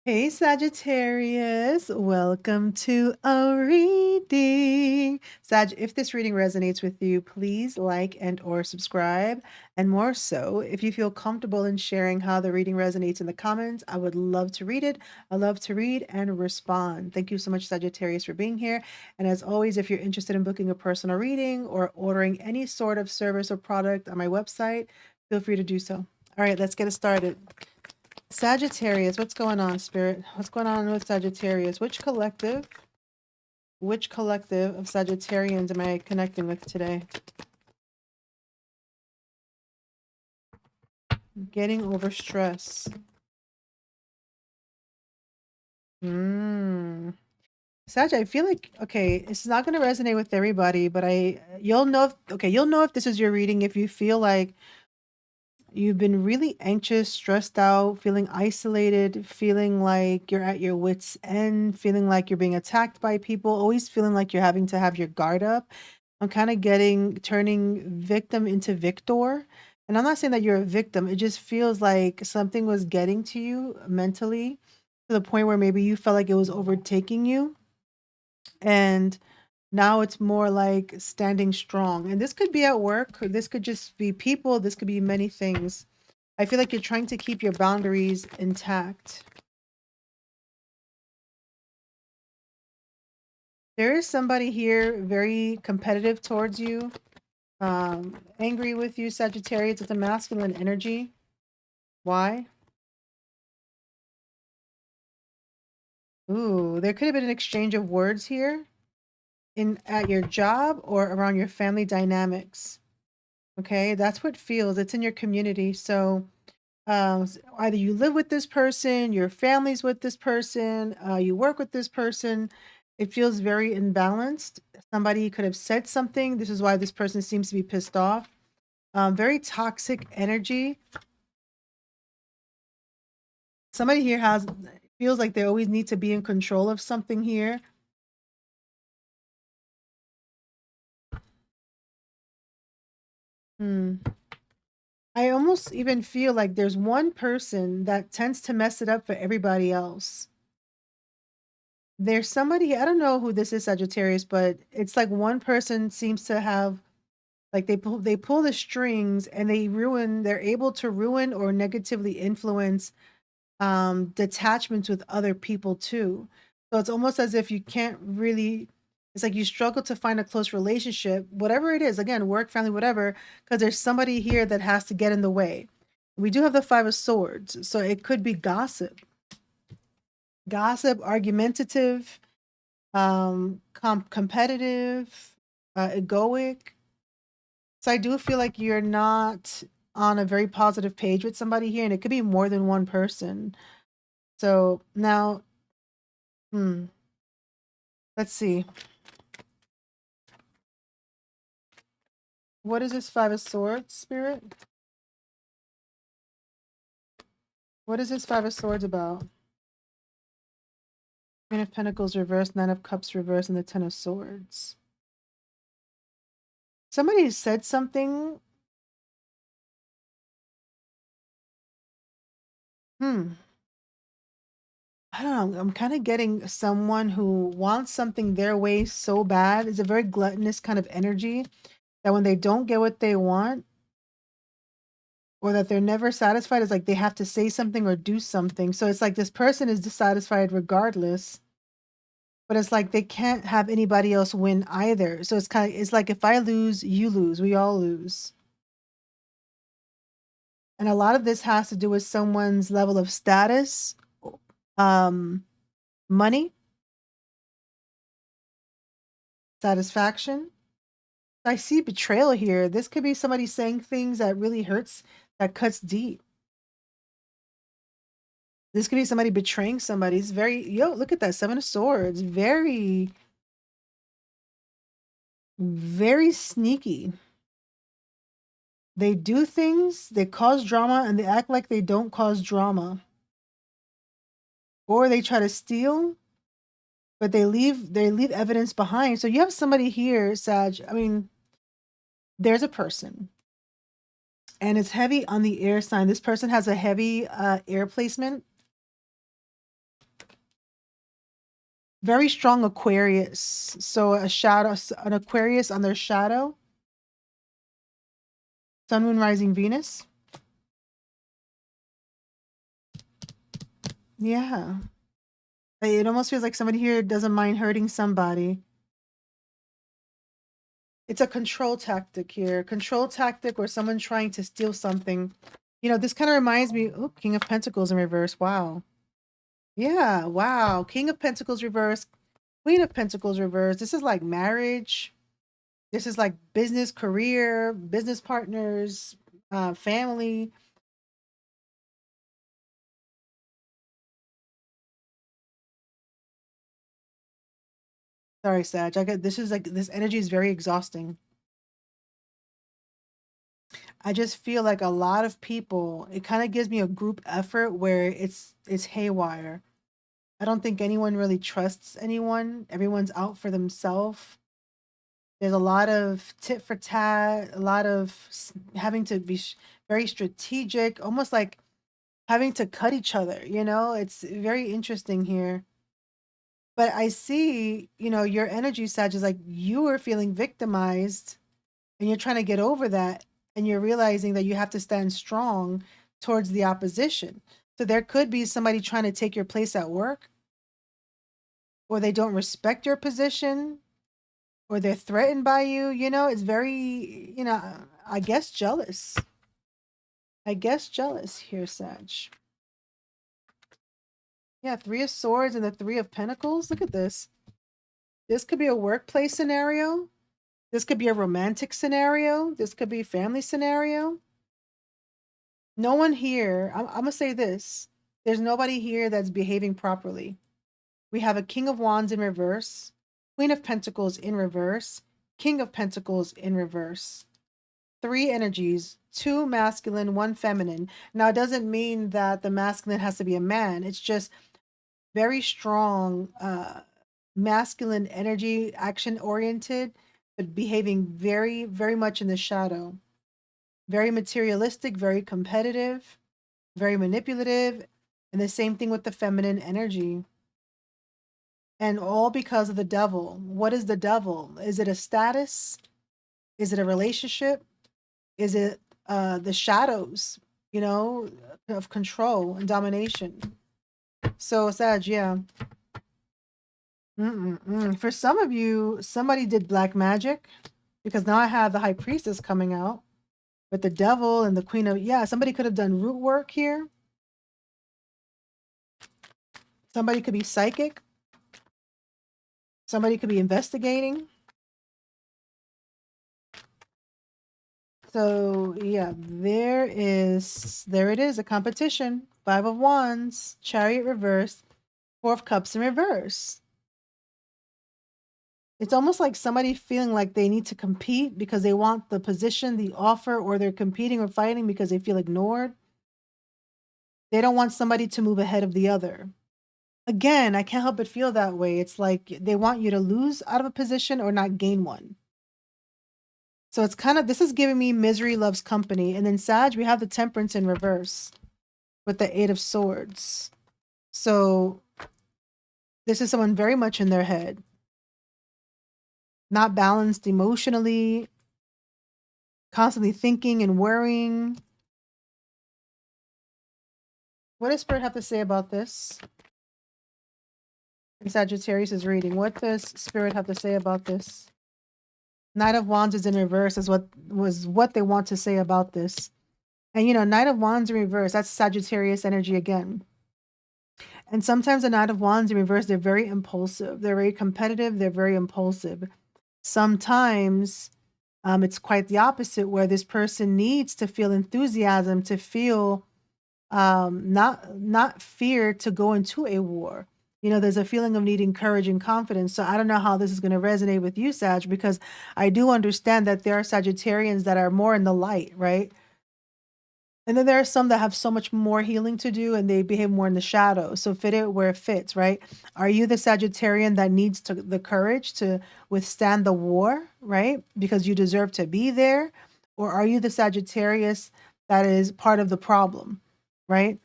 Hey Sagittarius, welcome to a reading. Sag, if this reading resonates with you, please like and or subscribe. And more so, if you feel comfortable in sharing how the reading resonates in the comments, I would love to read it. I love to read and respond. Thank you so much, Sagittarius, for being here. And as always, if you're interested in booking a personal reading or ordering any sort of service or product on my website, feel free to do so. All right, let's get it started. Sagittarius, what's going on, Spirit? What's going on with Sagittarius? Which collective of Sagittarians am I connecting with today? Getting over stress. Sag, I feel like, okay, it's not going to resonate with everybody, but you'll know if this is your reading if you feel like you've been really anxious, stressed out, feeling isolated, feeling like you're at your wits' end, feeling like you're being attacked by people, always feeling like you're having to have your guard up. I'm kind of turning victim into victor. And I'm not saying that you're a victim. It just feels like something was getting to you mentally to the point where maybe you felt like it was overtaking you. And now it's more like standing strong. And this could be at work, or this could just be people, this could be many things. I feel like you're trying to keep your boundaries intact. There is somebody here very competitive towards you, angry with you, Sagittarius. It's a masculine energy. Why? Ooh, there could have been an exchange of words here in at your job or around your family dynamics. Okay, that's what feels. It's in your community. So either you live with this person, your family's with this person, you work with this person. It feels very imbalanced. Somebody could have said something. This is why this person seems to be pissed off. Very toxic energy. Somebody here feels like they always need to be in control of something here. Hmm. I almost even feel like there's one person that tends to mess it up for everybody else. There's somebody, I don't know who this is, Sagittarius, but it's like one person seems to have like they pull the strings and they're able to ruin or negatively influence detachments with other people too. So it's almost as if you can't really, it's like you struggle to find a close relationship, whatever it is, again, work, family, whatever, because there's somebody here that has to get in the way. We do have the Five of Swords, so it could be gossip, argumentative, competitive, egoic. So I do feel like you're not on a very positive page with somebody here, and it could be more than one person. So now, hmm, let's see. What is this Five of Swords, Spirit? What is this Five of Swords about? Queen of Pentacles reversed, Nine of Cups reversed, and the Ten of Swords. Somebody said something. Hmm. I don't know. I'm kind of getting someone who wants something their way so bad. It's a very gluttonous kind of energy that when they don't get what they want, or that they're never satisfied, it's like they have to say something or do something. So it's like this person is dissatisfied regardless, but it's like they can't have anybody else win either. So it's like if I lose, you lose, we all lose. And a lot of this has to do with someone's level of status, um, money, satisfaction. I see betrayal here. This could be somebody saying things that really hurts, that cuts deep. This could be somebody betraying somebody. It's look at that Seven of Swords. Very, very sneaky. They do things, they cause drama, and they act like they don't cause drama. Or they try to steal, but they leave evidence behind. So you have somebody here, Sag. I mean, there's a person, and it's heavy on the air sign. This person has a heavy air placement. Very strong Aquarius. So a shadow, an Aquarius on their shadow. Sun, Moon, Rising, Venus. Yeah. It almost feels like somebody here doesn't mind hurting somebody. It's a control tactic here. Control tactic or someone trying to steal something. You know, this kind of reminds me, oh, King of Pentacles in reverse. Wow. Yeah, wow. King of Pentacles reverse, Queen of Pentacles reverse. This is like marriage. This is like business, career, business partners, family. Sorry, Sag. I get this is like this energy is very exhausting. I just feel like a lot of people, it kind of gives me a group effort where it's haywire. I don't think anyone really trusts anyone. Everyone's out for themselves. There's a lot of tit for tat, a lot of having to be very strategic, almost like having to cut each other, you know? It's very interesting here. But I see, you know, your energy, Sag, is like you are feeling victimized and you're trying to get over that and you're realizing that you have to stand strong towards the opposition. So there could be somebody trying to take your place at work, or they don't respect your position, or they're threatened by you. You know, it's very, you know, I guess jealous. I guess jealous here, Sag. Yeah, Three of Swords and the Three of Pentacles. Look at this. This could be a workplace scenario. This could be a romantic scenario. This could be a family scenario. No one here, I'm going to say this. There's nobody here that's behaving properly. We have a King of Wands in reverse, Queen of Pentacles in reverse, King of Pentacles in reverse. Three energies, two masculine, one feminine. Now, it doesn't mean that the masculine has to be a man. It's just very strong masculine energy, action oriented, but behaving very, very much in the shadow. Very materialistic, very competitive, very manipulative, and the same thing with the feminine energy. And all because of the devil. What is the devil? Is it a status? Is it a relationship? Is it the shadows, you know, of control and domination? So, Sag, yeah. For some of you, somebody did black magic because now I have the High Priestess coming out with the devil and the Queen of, yeah, somebody could have done root work here. Somebody could be psychic. Somebody could be investigating. So yeah, there it is, a competition. Five of Wands, Chariot reverse, Four of Cups in reverse. It's almost like somebody feeling like they need to compete because they want the position, the offer, or they're competing or fighting because they feel ignored. They don't want somebody to move ahead of the other. Again, I can't help but feel that way. It's like they want you to lose out of a position or not gain one. So it's kind of, this is giving me misery loves company. And then Sag, we have the Temperance in reverse with the Eight of Swords. So this is someone very much in their head, not balanced emotionally, constantly thinking and worrying. What does Spirit have to say about this? And Sagittarius is reading. What does Spirit have to say about this? Knight of Wands is in reverse is what they want to say about this. And you know, Knight of Wands in reverse, that's Sagittarius energy again. And sometimes the Knight of Wands in reverse, they're very impulsive. They're very competitive. They're very impulsive. Sometimes it's quite the opposite, where this person needs to feel enthusiasm, to feel not fear to go into a war. You know, there's a feeling of needing courage and confidence. So I don't know how this is going to resonate with you, Sag, because I do understand that there are Sagittarians that are more in the light, right? And then there are some that have so much more healing to do and they behave more in the shadow. So fit it where it fits, right? Are you the Sagittarian that needs the courage to withstand the war, right? Because you deserve to be there? Or are you the Sagittarius that is part of the problem, right?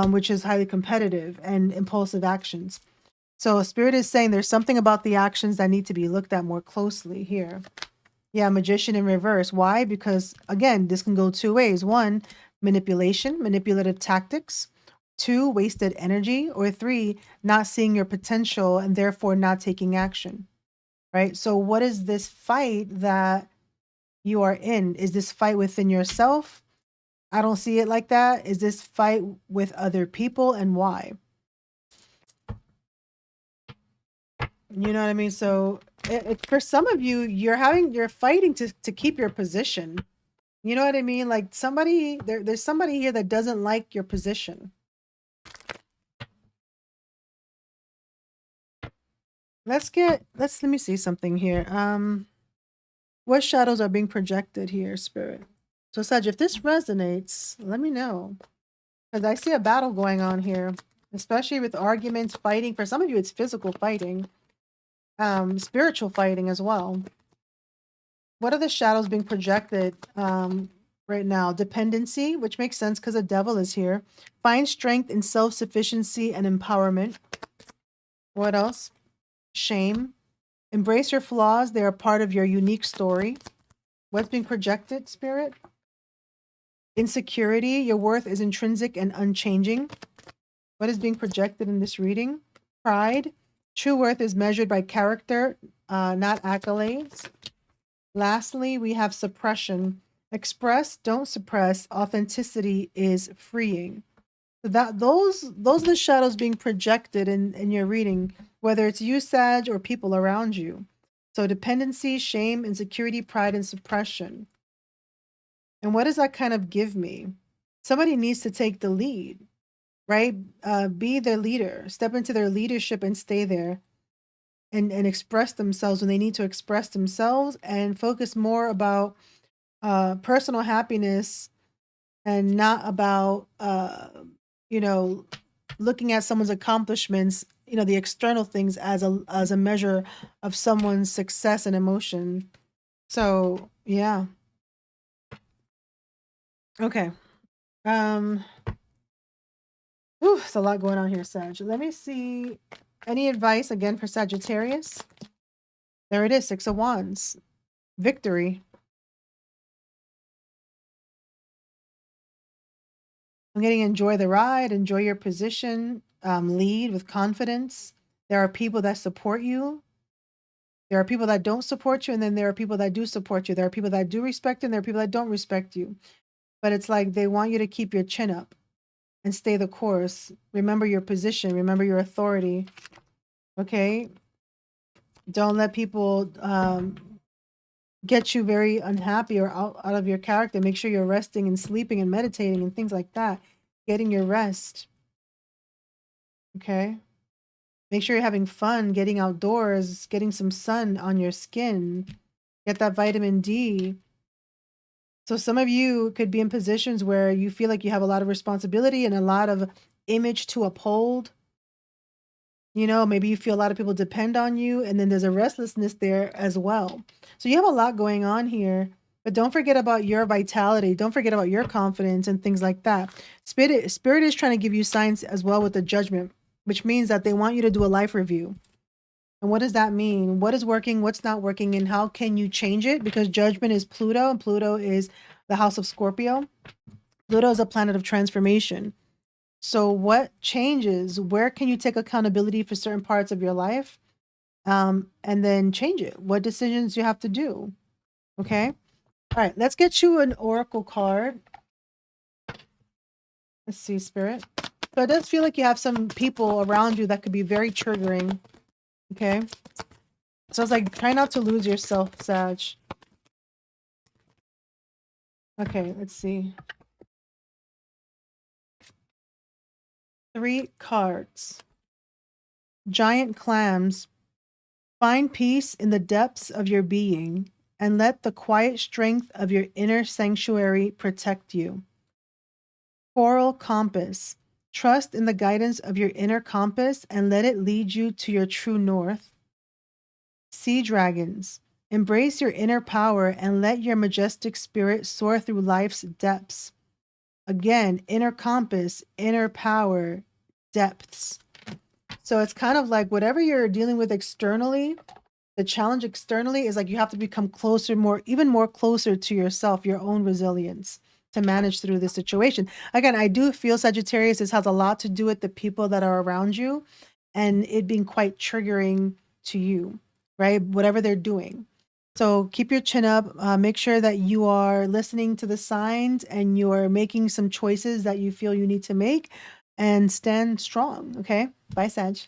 Which is highly competitive and impulsive actions. So Spirit is saying there's something about the actions that need to be looked at more closely here. Yeah, Magician in reverse. Why? Because again, this can go two ways. One, manipulation, manipulative tactics. Two, wasted energy. Or three, not seeing your potential and therefore not taking action. Right? So what is this fight that you are in? Is this fight within yourself? I don't see it like that. Is this fight with other people, and why? You know what I mean? So for some of you, you're fighting to keep your position. You know what I mean? Like there's somebody here that doesn't like your position. Let me see something here. What shadows are being projected here, Spirit? So Saj, if this resonates, let me know. Because I see a battle going on here, especially with arguments, fighting. For some of you, it's physical fighting, spiritual fighting as well. What are the shadows being projected right now? Dependency, which makes sense because the devil is here. Find strength in self-sufficiency and empowerment. What else? Shame. Embrace your flaws. They are part of your unique story. What's being projected, Spirit? Insecurity. Your worth is intrinsic and unchanging. What is being projected in this reading? Pride. True worth is measured by character, not accolades. Lastly, we have suppression. Express, don't suppress. Authenticity is freeing. So those are the shadows being projected in your reading, whether it's you, Sag, or people around you. So dependency, shame, insecurity, pride, and suppression. And what does that kind of give me? Somebody needs to take the lead, right? Be their leader, step into their leadership and stay there and express themselves when they need to express themselves and focus more about personal happiness and not about you know, looking at someone's accomplishments, you know, the external things as a measure of someone's success and emotion. So yeah. Okay. Um There's a lot going on here, Sag. Let me see. Any advice again for Sagittarius? There it is, Six of Wands. Victory. I'm getting enjoy the ride, enjoy your position, lead with confidence. There are people that support you. There are people that don't support you, and then there are people that do support you. There are people that do respect you, and there are people that don't respect you. But it's like they want you to keep your chin up and stay the course. Remember your position, remember your authority. Okay? Don't let people get you very unhappy or out of your character. Make sure you're resting and sleeping and meditating and things like that. Getting your rest. Okay? Make sure you're having fun, getting outdoors, getting some sun on your skin. Get that vitamin D. So some of you could be in positions where you feel like you have a lot of responsibility and a lot of image to uphold. You know, maybe you feel a lot of people depend on you, and then there's a restlessness there as well. So you have a lot going on here, but don't forget about your vitality. Don't forget about your confidence and things like that. Spirit is trying to give you signs as well with the judgment, which means that they want you to do a life review. And what does that mean? What is working? What's not working? And how can you change it? Because judgment is Pluto, and Pluto is the house of Scorpio. Pluto is a planet of transformation. So what changes? Where can you take accountability for certain parts of your life? And then change it. What decisions you have to do. Okay. All right. Let's get you an oracle card. Let's see, Spirit. So it does feel like you have some people around you that could be very triggering. Okay. So it's like, try not to lose yourself, Sag. Okay, let's see. 3 cards. Giant clams. Find peace in the depths of your being and let the quiet strength of your inner sanctuary protect you. Coral compass. Trust in the guidance of your inner compass and let it lead you to your true north. Sea dragons. Embrace your inner power and let your majestic spirit soar through life's depths. Again, inner compass, inner power, depths. So it's kind of like whatever you're dealing with externally, the challenge externally is like you have to become closer, even more closer to yourself, your own resilience to manage through this situation. Again, I do feel Sagittarius, this has a lot to do with the people that are around you and it being quite triggering to you, right? Whatever they're doing. So keep your chin up. Make sure that you are listening to the signs and you're making some choices that you feel you need to make and stand strong. Okay. Bye, Sag.